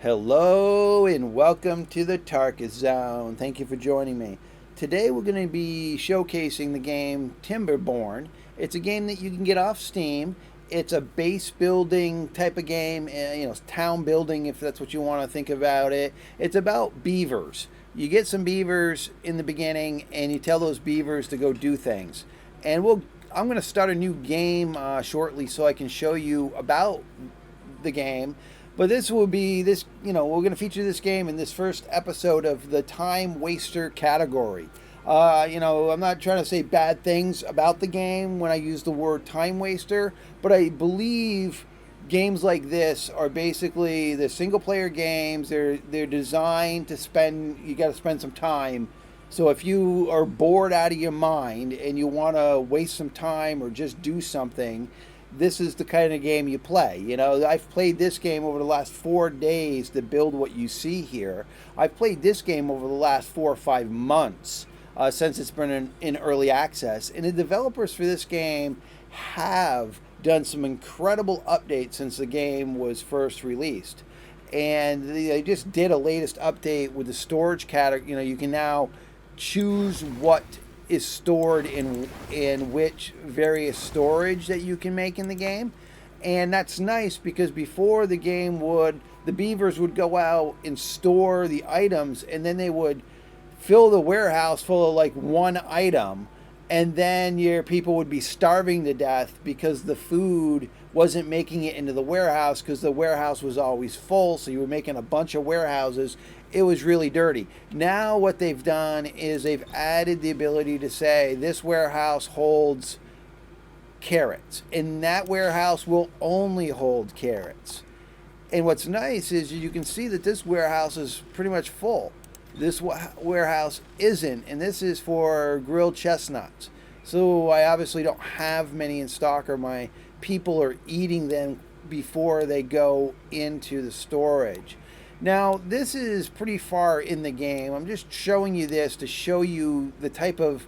Hello and welcome to the Tarkus Zone. Thank you for joining me. Today we're going to be showcasing the game Timberborn. It's a game that you can get off Steam. It's a base building type of game, town building if that's what you want to think about it. It's about beavers. You get some beavers in the beginning and you tell those beavers to go do things. And I'm going to start a new game shortly so I can show you about the game. But we're going to feature this game in this first episode of the Time Waster category. I'm not trying to say bad things about the game when I use the word Time Waster, but I believe games like this are basically the single player games. They're designed to you got to spend some time. So if you are bored out of your mind and you want to waste some time or just do something, this is the kind of game you play. I've played this game over the last 4 days to build what you see here. I've played this game over the last 4 or 5 months since it's been in early access. And the developers for this game have done some incredible updates since the game was first released. And they just did a latest update with the storage category. You can now choose what is stored in which various storage that you can make in the game. And that's nice because before the beavers would go out and store the items, and then they would fill the warehouse full of like one item, and then your people would be starving to death because the food wasn't making it into the warehouse because the warehouse was always full. So you were making a bunch of warehouses. It was really dirty. Now what they've done is they've added the ability to say this warehouse holds carrots, and that warehouse will only hold carrots. And what's nice is you can see that this warehouse is pretty much full. This warehouse isn't, and this is for grilled chestnuts. So I obviously don't have many in stock, or my people are eating them before they go into the storage. Now, this is pretty far in the game. I'm just showing you this to show you the type of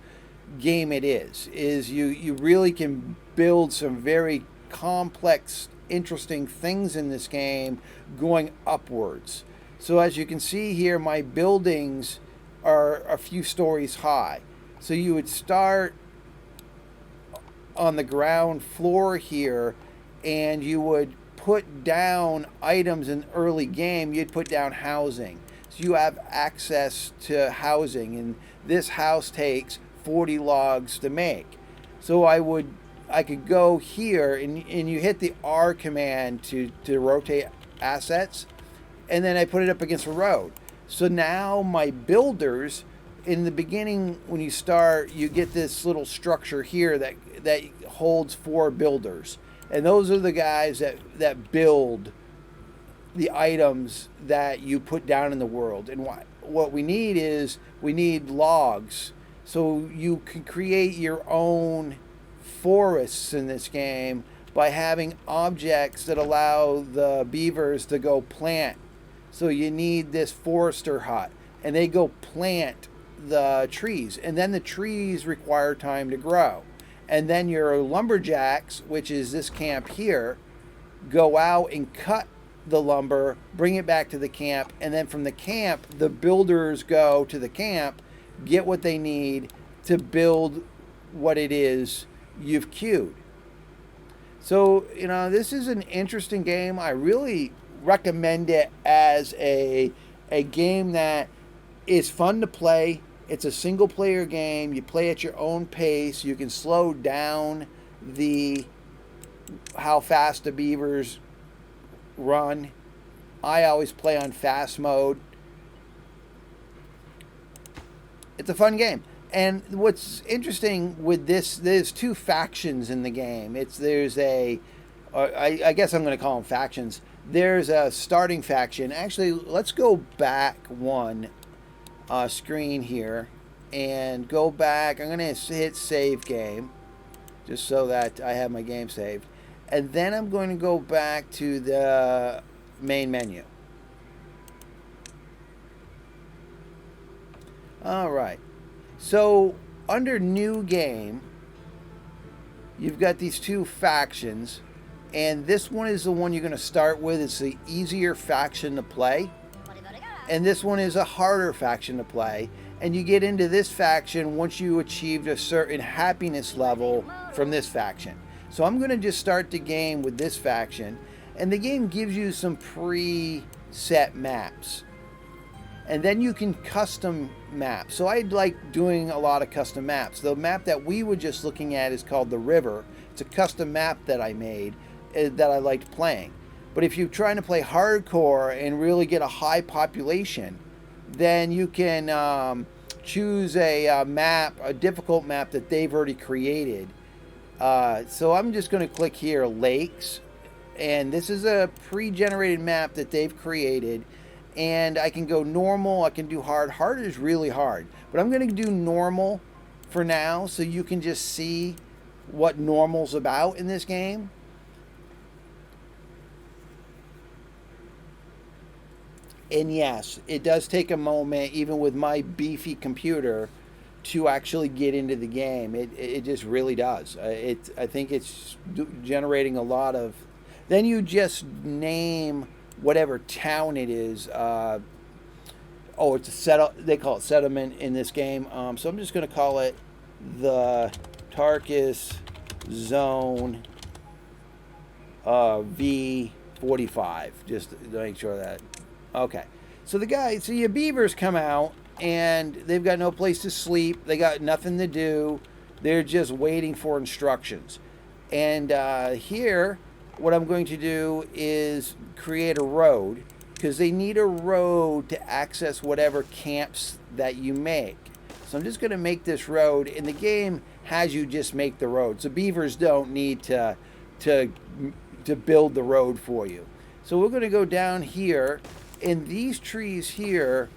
game it is. You really can build some very complex, interesting things in this game going upwards. So as you can see here, my buildings are a few stories high. So you would start on the ground floor here, and you would put down items in early game. You'd put down housing. So you have access to housing, and this house takes 40 logs to make. So I could go here, and you hit the R command to rotate assets, and then I put it up against a road. So now my builders, in the beginning when you start, you get this little structure here that holds 4 builders. And those are the guys that build the items that you put down in the world. And what we need logs. So you can create your own forests in this game by having objects that allow the beavers to go plant. So you need this forester hut, and they go plant the trees, and then the trees require time to grow. And then your lumberjacks, which is this camp here, go out and cut the lumber, bring it back to the camp, and then from the camp, the builders go to the camp, get what they need to build what it is you've queued. So, this is an interesting game. I really recommend it as a game that is fun to play. It's a single player game. You play at your own pace. You can slow down how fast the beavers run. I always play on fast mode. It's a fun game. And what's interesting with this, there's 2 factions in the game. I guess I'm going to call them factions. There's a starting faction. Actually, let's go back one screen here and go back. I'm going to hit save game just so that I have my game saved. And then I'm going to go back to the main menu. All right. So under new game, you've got these 2 factions. And this one is the one you're going to start with. It's the easier faction to play. And this one is a harder faction to play. And you get into this faction once you achieved a certain happiness level from this faction. So I'm going to just start the game with this faction. And the game gives you some pre-set maps. And then you can custom map. So I like doing a lot of custom maps. The map that we were just looking at is called The River. It's a custom map that I made that I liked playing. But if you're trying to play hardcore and really get a high population, then you can choose a map, a difficult map that they've already created. So I'm just going to click here, Lakes. And this is a pre-generated map that they've created. And I can go normal, I can do hard. Hard is really hard. But I'm going to do normal for now so you can just see what normal's about in this game. And yes, it does take a moment, even with my beefy computer, to actually get into the game. It just really does. I think it's generating a lot of... Then you just name whatever town it is. It's a they call it settlement in this game. So I'm just going to call it the Tarkus Zone V45, just to make sure that... Okay, so your beavers come out, and they've got no place to sleep. They got nothing to do. They're just waiting for instructions. And here, what I'm going to do is create a road, because they need a road to access whatever camps that you make. So I'm just going to make this road, and the game has you just make the road. So beavers don't need to build the road for you. So we're going to go down here. And these trees here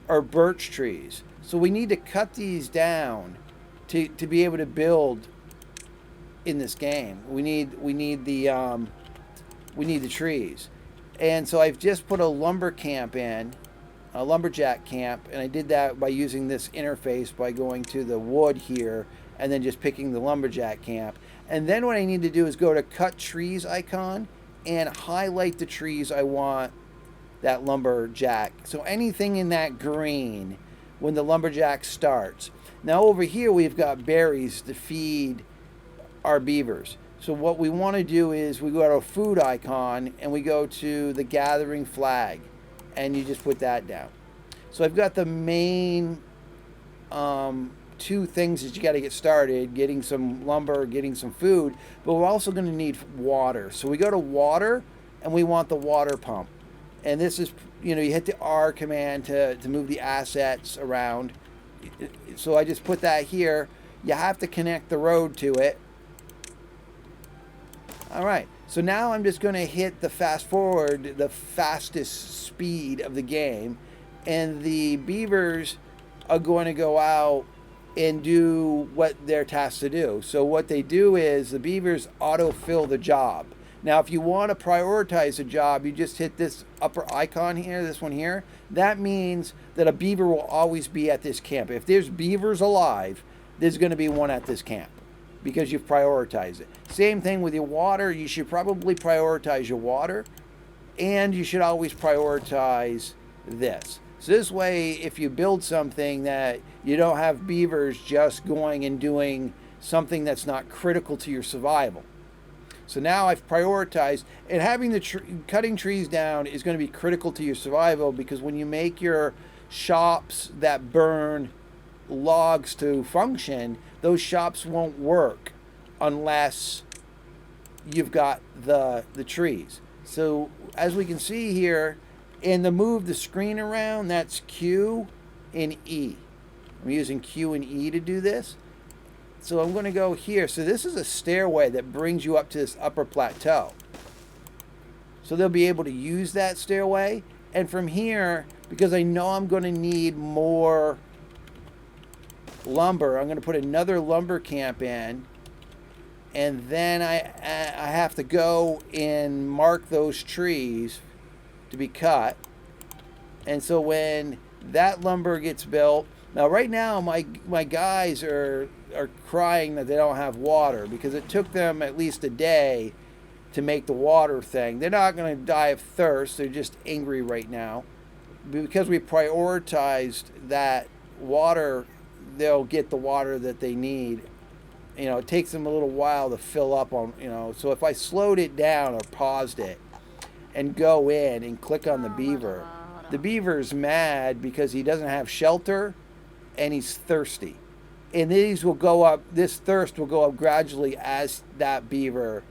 are birch trees. So we need to cut these down to be able to build in this game. We need the trees. And so I've just put a lumber camp in, a lumberjack camp, and I did that by using this interface by going to the wood here and then just picking the lumberjack camp. And then what I need to do is go to cut trees icon and highlight the trees I want that lumberjack. So anything in that green when the lumberjack starts. Now over here we've got berries to feed our beavers. So what we want to do is we go to a food icon and we go to the gathering flag, and you just put that down. So I've got the main two things that you got to get started: getting some lumber, getting some food, but we're also going to need water. So we go to water, and we want the water pump. And this is, you hit the R command to move the assets around. So I just put that here. You have to connect the road to it. All right. So now I'm just going to hit the fast forward, the fastest speed of the game. And the beavers are going to go out and do what they're tasked to do. So what they do is the beavers autofill the job. Now, if you want to prioritize a job, you just hit this upper icon here, this one here. That means that a beaver will always be at this camp. If there's beavers alive, there's going to be one at this camp because you've prioritized it. Same thing with your water. You should probably prioritize your water, and you should always prioritize this. So this way, if you build something that you don't have beavers just going and doing something that's not critical to your survival. So now I've prioritized, and having cutting trees down is going to be critical to your survival, because when you make your shops that burn logs to function, those shops won't work unless you've got the trees. So as we can see here, and to move the screen around, that's Q and E. I'm using Q and E to do this. So I'm going to go here. So this is a stairway that brings you up to this upper plateau. So they'll be able to use that stairway. And from here, because I know I'm going to need more lumber, I'm going to put another lumber camp in. And then I have to go and mark those trees to be cut. And so when that lumber gets built, now right now my guys are crying that they don't have water, because it took them at least a day to make the water thing. They're not going to die of thirst. They're just angry right now. Because we prioritized that water, they'll get the water that they need. You know, it takes them a little while to fill up on, you know. So if I slowed it down or paused it and go in and click on the beaver's mad because he doesn't have shelter and he's thirsty. And these will go up, this thirst will go up gradually as that beaver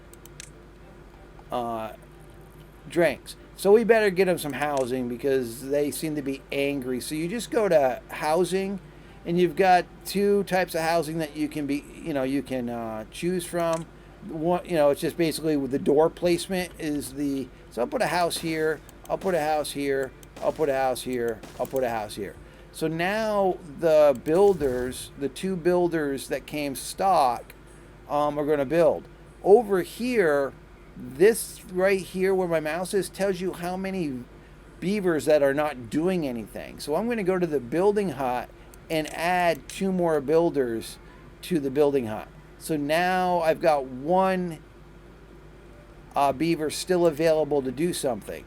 drinks. So we better get them some housing because they seem to be angry. So you just go to housing, and you've got two types of housing that you can be, you know, you can choose from. One, you know, it's just basically with the door placement is the. So I'll put a house here. I'll put a house here. I'll put a house here. I'll put a house here. So now the builders, the two builders that came stock, are going to build. Over here, this right here where my mouse is tells you how many beavers that are not doing anything. So I'm going to go to the building hut and add two more builders to the building hut. So now I've got one beaver still available to do something.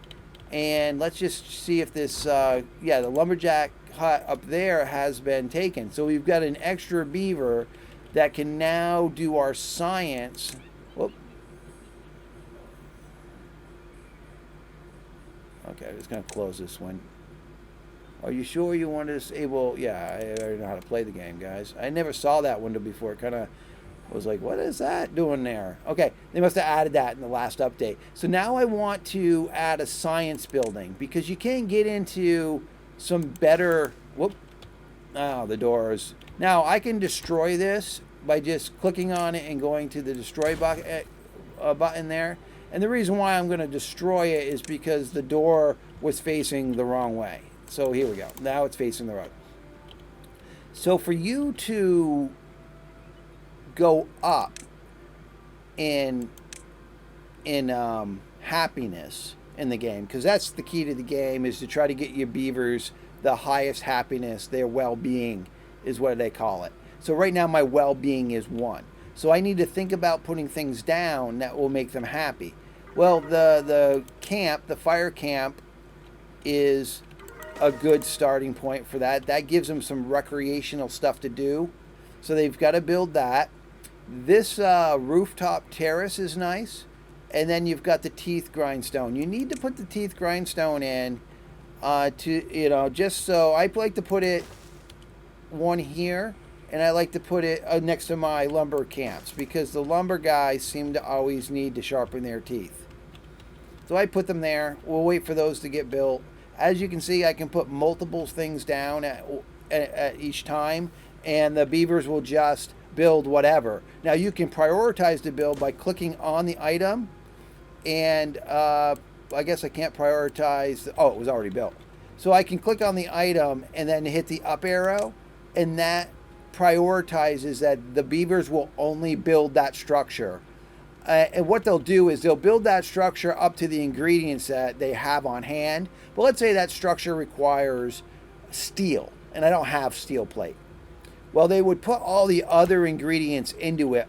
And let's just see if this, the lumberjack hut up there has been taken. So we've got an extra beaver that can now do our science. Whoop. Okay, I'm just going to close this one. Are you sure you want to disable? Yeah, I already know how to play the game, guys. I never saw that window before. It kind of was like, what is that doing there? Okay, they must have added that in the last update. So now I want to add a science building because you can get into some better, the doors. Now I can destroy this by just clicking on it and going to the destroy button there. And the reason why I'm going to destroy it is because the door was facing the wrong way. So here we go. Now it's facing the road. So for you to go up in happiness in the game, because that's the key to the game, is to try to get your beavers the highest happiness. Their well-being is what they call it. So right now my well-being is 1. So I need to think about putting things down that will make them happy. Well, the camp, the fire camp, is a good starting point for that. That gives them some recreational stuff to do. So they've got to build that. This rooftop terrace is nice. And then you've got the teeth grindstone. You need to put the teeth grindstone in just so I like to put it one here. And I like to put it next to my lumber camps because the lumber guys seem to always need to sharpen their teeth. So I put them there. We'll wait for those to get built. As you can see, I can put multiple things down at each time, and the beavers will just build whatever. Now you can prioritize the build by clicking on the item, and I guess I can't prioritize. It was already built. So I can click on the item and then hit the up arrow, and that prioritizes that the beavers will only build that structure. And what they'll do is they'll build that structure up to the ingredients that they have on hand. But let's say that structure requires steel, and I don't have steel plate. Well, they would put all the other ingredients into it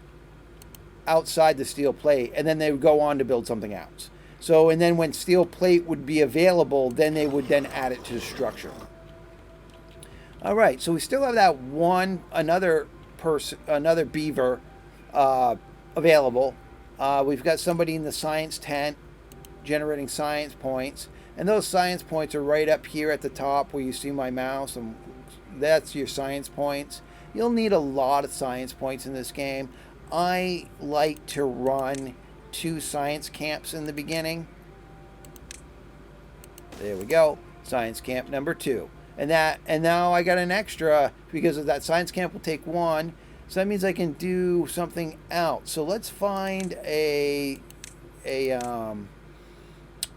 outside the steel plate, and then they would go on to build something else. So, and then when steel plate would be available, then they would then add it to the structure. All right, so we still have that another beaver available. We've got somebody in the science tent generating science points, and those science points are right up here at the top where you see my mouse, and that's your science points. You'll need a lot of science points in this game. I like to run 2 science camps in the beginning. There we go, science camp number 2. And now I got an extra because of that science camp will take 1. So that means I can do something else. So let's find a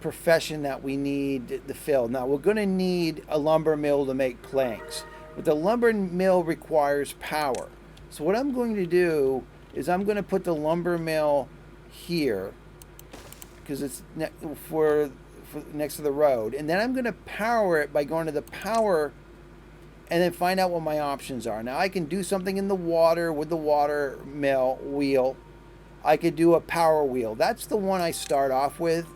profession that we need to fill. Now we're going to need a lumber mill to make planks, but the lumber mill requires power. So what I'm going to do is I'm going to put the lumber mill here because it's for next to the road, and then I'm going to power it by going to the power and then find out what my options are. Now I can do something in the water with the water mill wheel, I could do a power wheel. That's the one I start off with,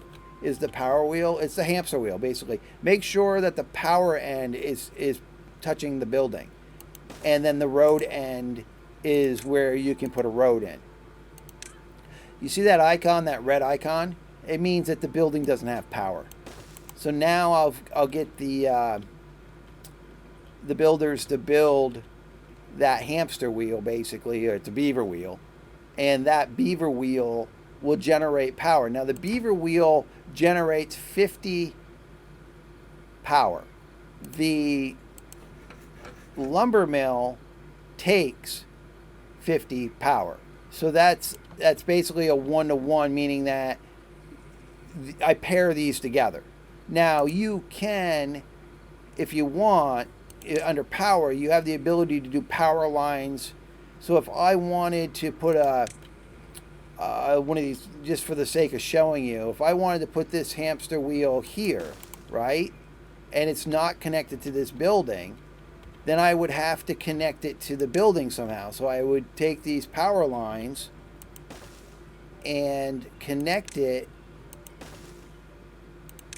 is the power wheel. It's the hamster wheel, basically. Make sure that the power end is touching the building. And then the road end is where you can put a road in. You see that icon, that red icon? It means that the building doesn't have power. So now I'll get the builders to build that hamster wheel, basically, or it's a beaver wheel. And that beaver wheel will generate power. Now the beaver wheel generates 50 power. The lumber mill takes 50 power. So that's basically a 1-to-1, meaning that I pair these together. Now you can, if you want, under power, you have the ability to do power lines. So if I wanted to put one of these, just for the sake of showing you, if I wanted to put this hamster wheel here, right, and it's not connected to this building, then I would have to connect it to the building somehow. So I would take these power lines and connect it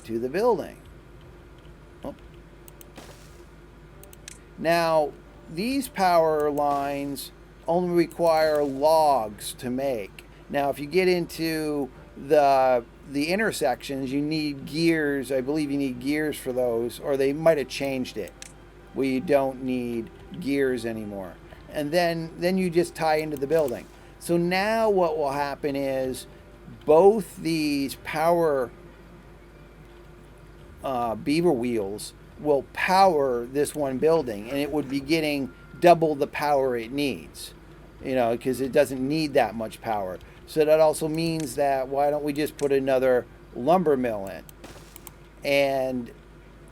to the building. Oh. Now, these power lines only require logs to make. Now, if you get into the intersections, you need gears. I believe you need gears for those, or they might have changed it where you don't need gears anymore. And then you just tie into the building. So now what will happen is both these power beaver wheels will power this one building, and it would be getting double the power it needs, because it doesn't need that much power. So that also means that why don't we just put another lumber mill in?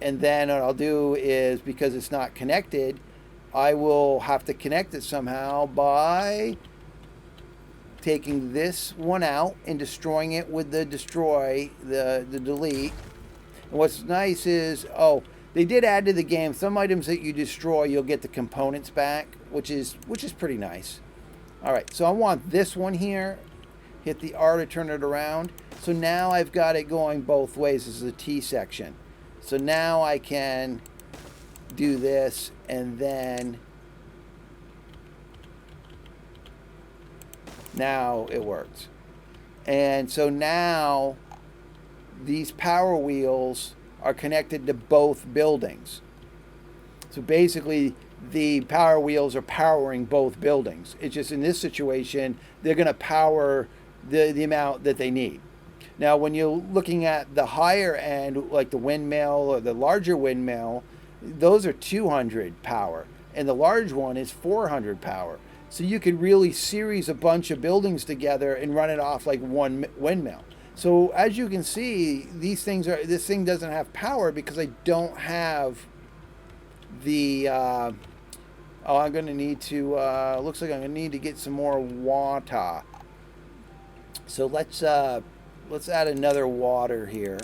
And then what I'll do is, because it's not connected, I will have to connect it somehow by taking this one out and destroying it with the destroy, the delete. And what's nice is, they did add to the game, some items that you destroy, you'll get the components back, which is pretty nice. All right, so I want this one here. Hit the R to turn it around. So now I've got it going both ways. This is a T section. So now I can do this, and then now it works. And so now these power wheels are connected to both buildings. So basically the power wheels are powering both buildings. It's just in this situation, they're going to power the amount that they need. Now, when you're looking at the higher end, like the windmill or the larger windmill, those are 200 power, and the large one is 400 power. So you could really series a bunch of buildings together and run it off like one windmill. So as you can see, this thing doesn't have power because I don't have the, I'm going to need to, looks like I'm going to need to get some more water. So let's add another water here,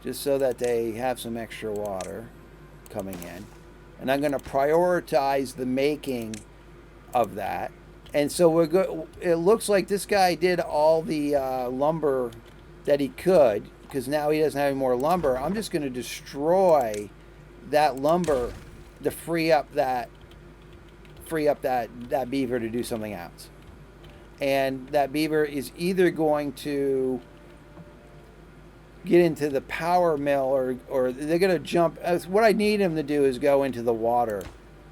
just so that they have some extra water coming in. And I'm going to prioritize the making of that. And so it looks like this guy did all the lumber that he could, because now he doesn't have any more lumber. I'm just going to destroy that lumber to free up that beaver to do something else. And that beaver is either going to get into the power mill, or they're going to jump. What I need him to do is go into the water.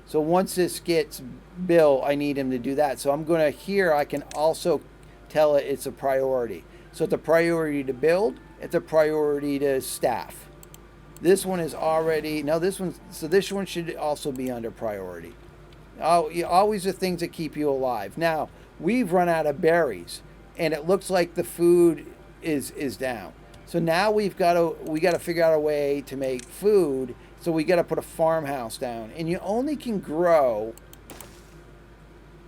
So once this gets built, I need him to do that. So I'm going to here, I can also tell it it's a priority. So it's a priority to build. It's a priority to staff. This one is already, this one should also be under priority. Always the things that keep you alive. Now, we've run out of berries, and it looks like the food is down. So now we got to figure out a way to make food. So we got to put a farmhouse down, and you only can grow.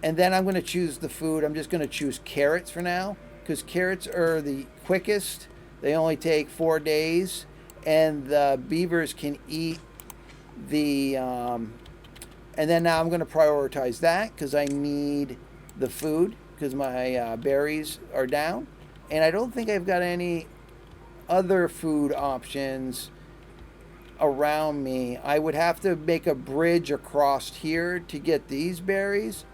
And then I'm going to choose the food. I'm just going to choose carrots for now, because carrots are the quickest. They only take 4 days, and the beavers can eat the. And then now I'm going to prioritize that because I need the food, because my berries are down. And I don't think I've got any other food options around me. I would have to make a bridge across here to get these berries.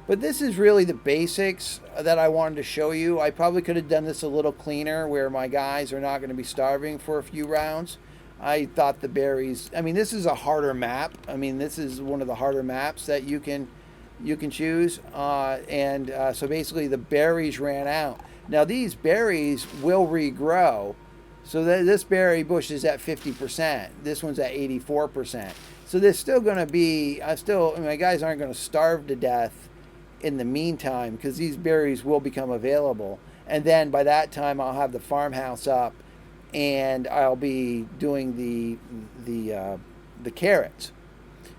But this is really the basics that I wanted to show you. I probably could have done this a little cleaner where my guys are not going to be starving for a few rounds. I thought the berries, I mean, this is a harder map. I mean, this is one of the harder maps that you can choose. So basically the berries ran out. Now these berries will regrow. So this berry bush is at 50%. This one's at 84%. So there's still going to be, my guys aren't going to starve to death in the meantime, because these berries will become available. And then by that time I'll have the farmhouse up, and I'll be doing the carrots.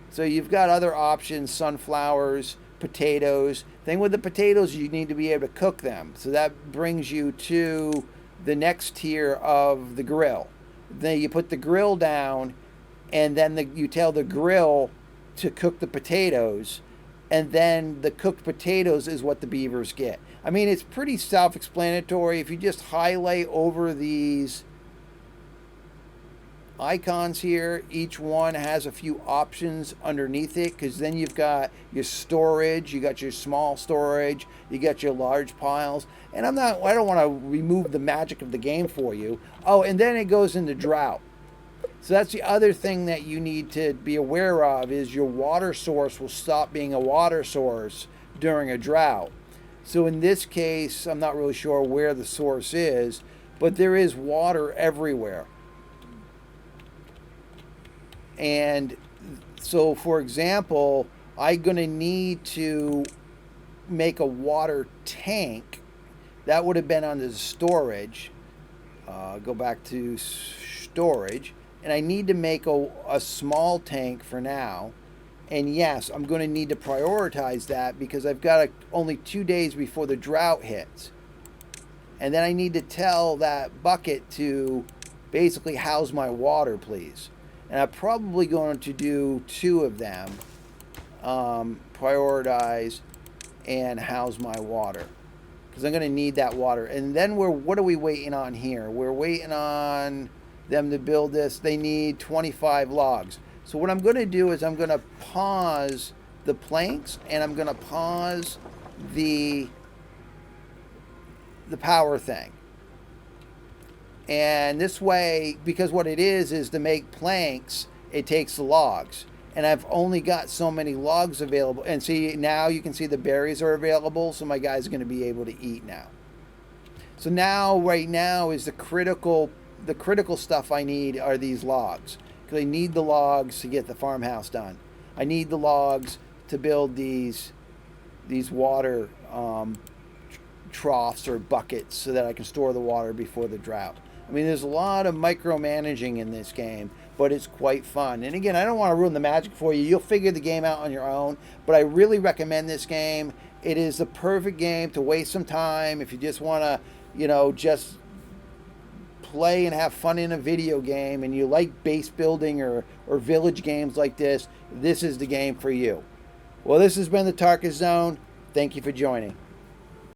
So you've got other options: sunflowers, potatoes. Thing with the potatoes, you need to be able to cook them. So that brings you to the next tier of the grill. Then you put the grill down, and then you tell the grill to cook the potatoes, and then the cooked potatoes is what the beavers get. I mean, it's pretty self-explanatory. If you just highlight over these icons here, each one has a few options underneath it, because then you've got your storage, you got your small storage, you got your large piles. And I don't want to remove the magic of the game for you. Oh, and then it goes into drought. So that's the other thing that you need to be aware of, is your water source will stop being a water source during a drought. So in this case, I'm not really sure where the source is, but there is water everywhere. And so, for example, I'm going to need to make a water tank. That would have been under the storage. Go back to storage. And I need to make a small tank for now. And yes, I'm going to need to prioritize that, because I've got only 2 days before the drought hits. And then I need to tell that bucket to basically house my water, please. And I'm probably going to do 2 of them. Prioritize and house my water, because I'm going to need that water. And then what are we waiting on here? We're waiting on them to build this. They need 25 logs. So what I'm going to do is I'm going to pause the planks, and I'm going to pause the power thing. And this way, because what it is to make planks, it takes the logs. And I've only got so many logs available. And see, now you can see the berries are available, so my guys are going to be able to eat now. So now, right now, is the critical stuff I need are these logs. Because I need the logs to get the farmhouse done. I need the logs to build these water troughs or buckets, so that I can store the water before the drought. I mean, there's a lot of micromanaging in this game, but it's quite fun. And again, I don't want to ruin the magic for you. You'll figure the game out on your own, but I really recommend this game. It is the perfect game to waste some time if you just want to, just play and have fun in a video game, and you like base building or village games like this. This is the game for you. Well, this has been the Tarkus Zone. Thank you for joining.